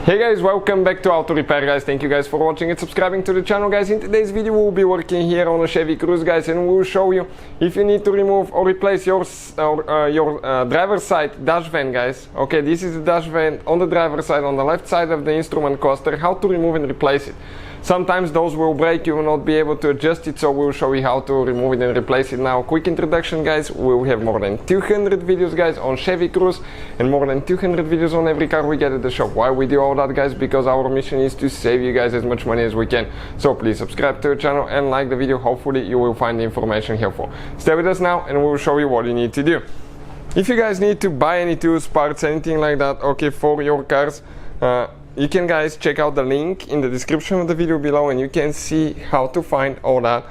Hey guys, welcome back to Auto Repair guys. Thank you guys for watching and subscribing to the channel guys. In today's video we'll be working here on a Chevy Cruze guys, and we'll show you if you need to remove or replace your driver's side dash vent guys. Okay, this is the dash vent on the driver's side on the left side of the instrument cluster, how to remove and replace it. Sometimes those will break, you will not be able to adjust it, so we'll show you how to remove it and replace it now. Quick introduction guys, we'll have more than 200 videos guys on Chevy Cruze and more than 200 videos on every car we get at the shop. Why we do all that guys? Because our mission is to save you guys as much money as we can. So please subscribe to the channel and like the video, hopefully you will find the information helpful. Stay with us now and we'll show you what you need to do. If you guys need to buy any tools, parts, anything like that, okay, for your cars, you can guys check out the link in the description of the video below and you can see how to find all that.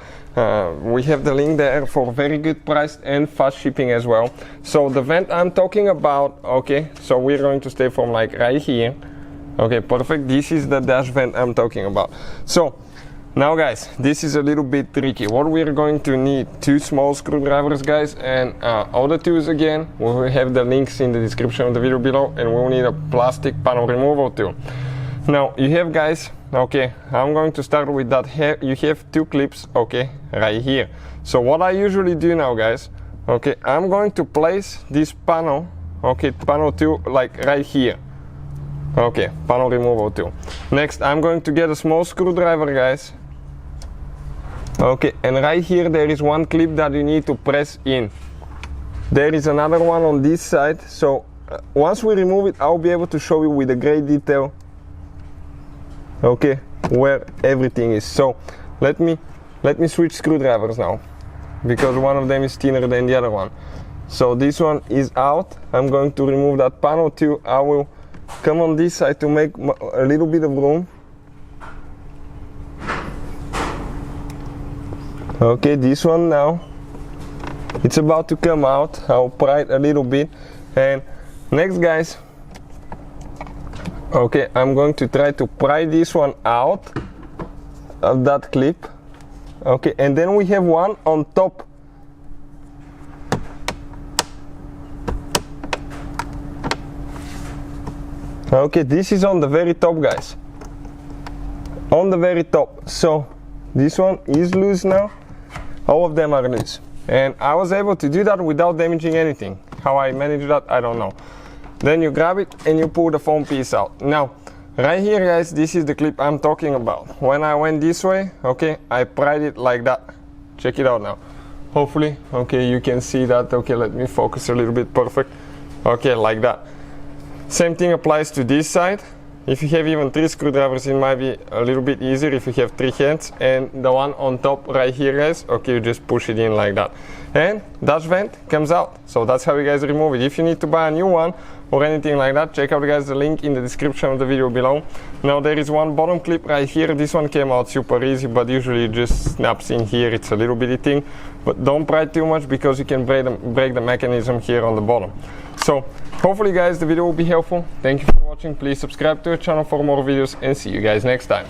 We have the link there for very good price and fast shipping as well. So the vent I'm talking about, okay, so we're going to stay from like right here. Okay, perfect. This is the dash vent I'm talking about. So now guys, this is a little bit tricky. What we're going to need, two small screwdrivers guys, and all the tools again, we will have the links in the description of the video below, and we'll need a plastic panel removal tool. Now you have guys, okay, I'm going to start with that. You have two clips, okay, right here. So what I usually do now guys, okay, I'm going to place this panel, okay, panel tool like right here. Okay, panel removal tool. Next I'm going to get a small screwdriver guys. Okay, and right here there is one clip that you need to press in. There is another one on this side, so once we remove it I'll be able to show you with a great detail, okay, where everything is. So let me switch screwdrivers now, because one of them is thinner than the other one. So this one is out. I'm going to remove that panel too. I will come on this side to make a little bit of room. Okay, this one now, it's about to come out. I'll pry it a little bit. And next guys, okay, I'm going to try to pry this one out of that clip. Okay, and then we have one on top. Okay, this is on the very top guys, on the very top. So this one is loose now, all of them are loose, and I was able to do that without damaging anything. How I managed that, I don't know. Then you grab it and you pull the foam piece out. Now right here guys, this is the clip I'm talking about. When I went this way, okay, I pried it like that. Check it out now, hopefully, okay, you can see that. Okay, let me focus a little bit. Perfect. Okay, like that. Same thing applies to this side. If you have even 3 screwdrivers, it might be a little bit easier if you have 3 hands. And the one on top right here guys, okay, you just push it in like that and dash vent comes out. So that's how you guys remove it. If you need to buy a new one or anything like that, check out guys the link in the description of the video below. Now there is one bottom clip right here. This one came out super easy, but usually it just snaps in here. It's a little bitty thing, but don't pry too much because you can break the mechanism here on the bottom. So hopefully guys the video will be helpful. Thank you for watching. Please subscribe to the channel for more videos and see you guys next time.